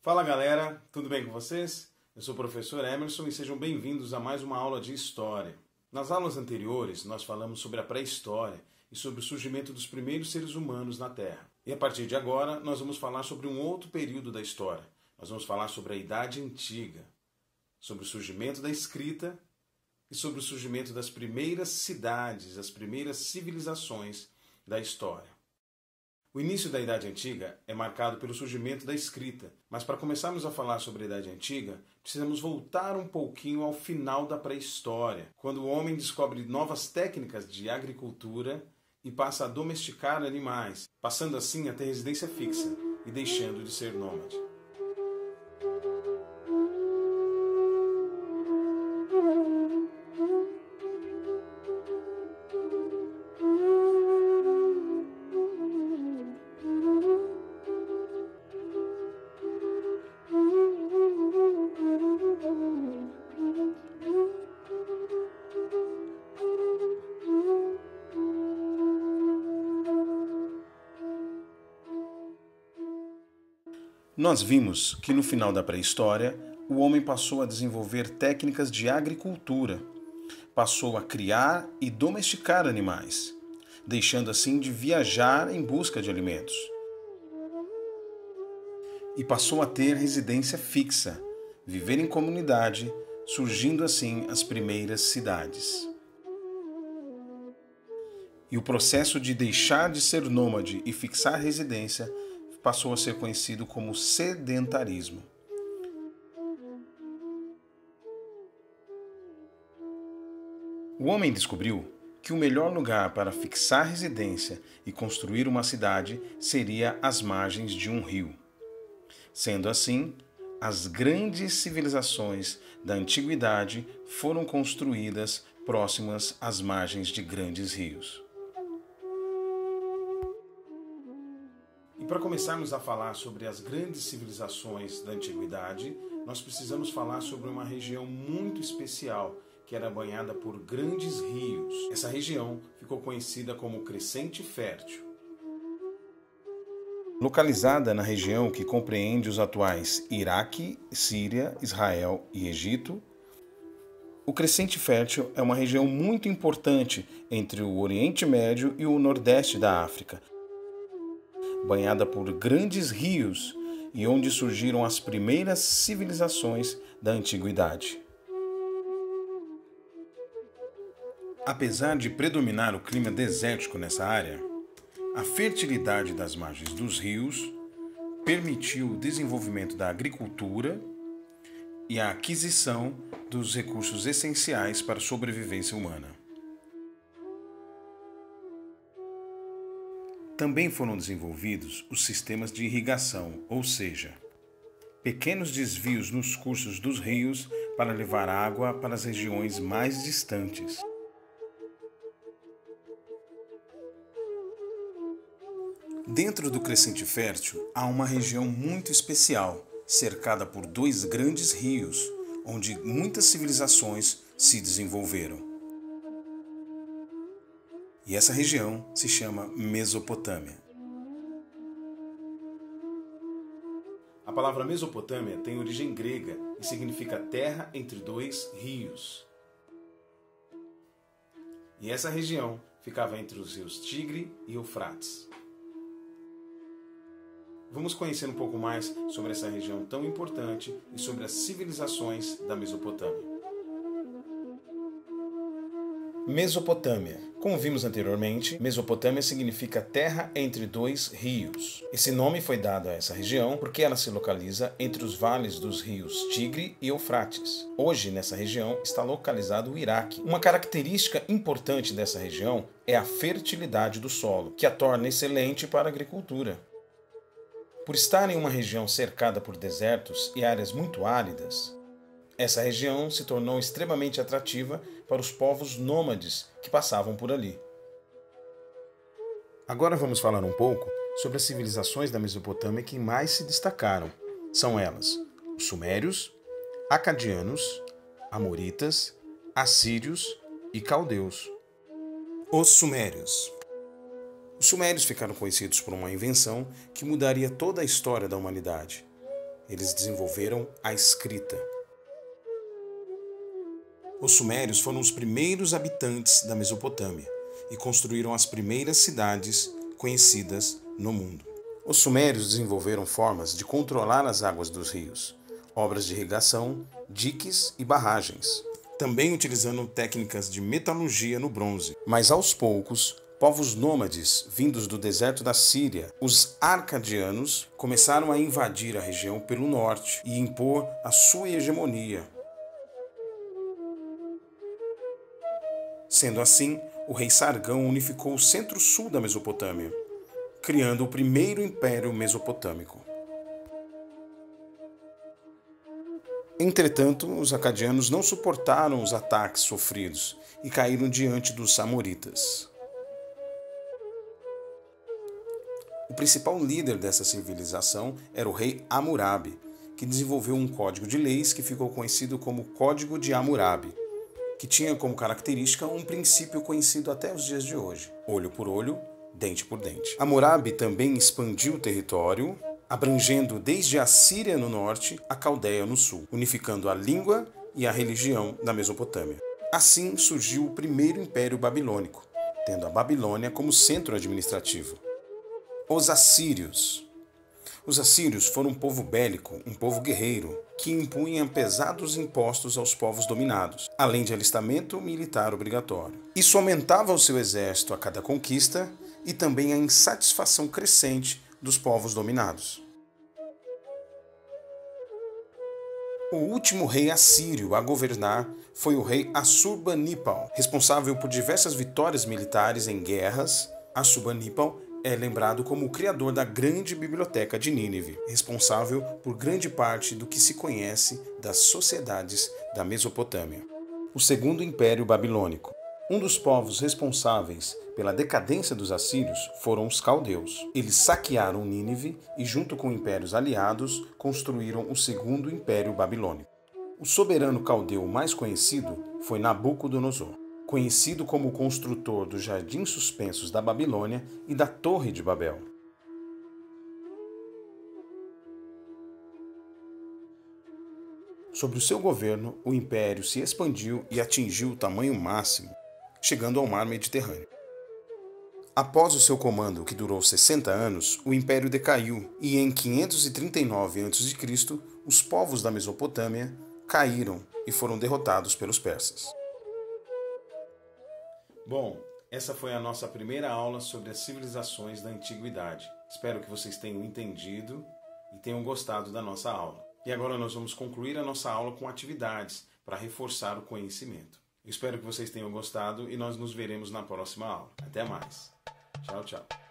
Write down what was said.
Fala galera, tudo bem com vocês? Eu sou o professor Emerson e sejam bem-vindos a mais uma aula de História. Nas aulas anteriores, nós falamos sobre a pré-história e sobre o surgimento dos primeiros seres humanos na Terra. E a partir de agora, nós vamos falar sobre um outro período da história. Nós vamos falar sobre a Idade Antiga, sobre o surgimento da escrita e sobre o surgimento das primeiras cidades, as primeiras civilizações da história. O início da Idade Antiga é marcado pelo surgimento da escrita, mas para começarmos a falar sobre a Idade Antiga, precisamos voltar um pouquinho ao final da pré-história, quando o homem descobre novas técnicas de agricultura e passa a domesticar animais, passando assim a ter residência fixa e deixando de ser nômade. Nós vimos que no final da pré-história, o homem passou a desenvolver técnicas de agricultura, passou a criar e domesticar animais, deixando assim de viajar em busca de alimentos. E passou a ter residência fixa, viver em comunidade, surgindo assim as primeiras cidades. E o processo de deixar de ser nômade e fixar residência passou a ser conhecido como sedentarismo. O homem descobriu que o melhor lugar para fixar residência e construir uma cidade seria às margens de um rio. Sendo assim, as grandes civilizações da antiguidade foram construídas próximas às margens de grandes rios. E para começarmos a falar sobre as grandes civilizações da antiguidade, nós precisamos falar sobre uma região muito especial, que era banhada por grandes rios. Essa região ficou conhecida como Crescente Fértil. Localizada na região que compreende os atuais Iraque, Síria, Israel e Egito, o Crescente Fértil é uma região muito importante entre o Oriente Médio e o Nordeste da África, banhada por grandes rios e onde surgiram as primeiras civilizações da antiguidade. Apesar de predominar o clima desértico nessa área, a fertilidade das margens dos rios permitiu o desenvolvimento da agricultura e a aquisição dos recursos essenciais para a sobrevivência humana. Também foram desenvolvidos os sistemas de irrigação, ou seja, pequenos desvios nos cursos dos rios para levar água para as regiões mais distantes. Dentro do Crescente Fértil há uma região muito especial, cercada por dois grandes rios, onde muitas civilizações se desenvolveram. E essa região se chama Mesopotâmia. A palavra Mesopotâmia tem origem grega e significa terra entre dois rios. E essa região ficava entre os rios Tigre e Eufrates. Vamos conhecer um pouco mais sobre essa região tão importante e sobre as civilizações da Mesopotâmia. Mesopotâmia. Como vimos anteriormente, Mesopotâmia significa terra entre dois rios. Esse nome foi dado a essa região porque ela se localiza entre os vales dos rios Tigre e Eufrates. Hoje, nessa região, está localizado o Iraque. Uma característica importante dessa região é a fertilidade do solo, que a torna excelente para a agricultura. Por estar em uma região cercada por desertos e áreas muito áridas, essa região se tornou extremamente atrativa para os povos nômades que passavam por ali. Agora vamos falar um pouco sobre as civilizações da Mesopotâmia que mais se destacaram. São elas os Sumérios, Acadianos, Amoritas, Assírios e Caldeus. Os Sumérios. Os Sumérios ficaram conhecidos por uma invenção que mudaria toda a história da humanidade. Eles desenvolveram a escrita. Os sumérios foram os primeiros habitantes da Mesopotâmia e construíram as primeiras cidades conhecidas no mundo. Os sumérios desenvolveram formas de controlar as águas dos rios, obras de irrigação, diques e barragens, também utilizando técnicas de metalurgia no bronze. Mas aos poucos, povos nômades vindos do deserto da Síria, os arcadianos, começaram a invadir a região pelo norte e impor a sua hegemonia. Sendo assim, o rei Sargão unificou o centro-sul da Mesopotâmia, criando o primeiro império mesopotâmico. Entretanto, os acadianos não suportaram os ataques sofridos e caíram diante dos amoritas. O principal líder dessa civilização era o rei Hammurabi, que desenvolveu um código de leis que ficou conhecido como Código de Hammurabi, que tinha como característica um princípio conhecido até os dias de hoje: olho por olho, dente por dente. Hammurabi também expandiu o território, abrangendo desde a Síria no norte a Caldeia no sul, unificando a língua e a religião da Mesopotâmia. Assim surgiu o primeiro Império Babilônico, tendo a Babilônia como centro administrativo. Os assírios. Os assírios foram um povo bélico, um povo guerreiro, que impunha pesados impostos aos povos dominados, além de alistamento militar obrigatório. Isso aumentava o seu exército a cada conquista e também a insatisfação crescente dos povos dominados. O último rei assírio a governar foi o rei Assurbanipal, responsável por diversas vitórias militares em guerras. Assurbanipal é lembrado como o criador da grande biblioteca de Nínive, responsável por grande parte do que se conhece das sociedades da Mesopotâmia. O Segundo Império Babilônico. Um dos povos responsáveis pela decadência dos assírios foram os caldeus. Eles saquearam Nínive e, junto com impérios aliados, construíram o Segundo Império Babilônico. O soberano caldeu mais conhecido foi Nabucodonosor, conhecido como o construtor dos jardins suspensos da Babilônia e da Torre de Babel. Sobre o seu governo, o império se expandiu e atingiu o tamanho máximo, chegando ao mar Mediterrâneo. Após o seu comando, que durou 60 anos, o império decaiu e em 539 a.C., os povos da Mesopotâmia caíram e foram derrotados pelos persas. Bom, essa foi a nossa primeira aula sobre as civilizações da Antiguidade. Espero que vocês tenham entendido e tenham gostado da nossa aula. E agora nós vamos concluir a nossa aula com atividades para reforçar o conhecimento. Espero que vocês tenham gostado e nós nos veremos na próxima aula. Até mais. Tchau, tchau.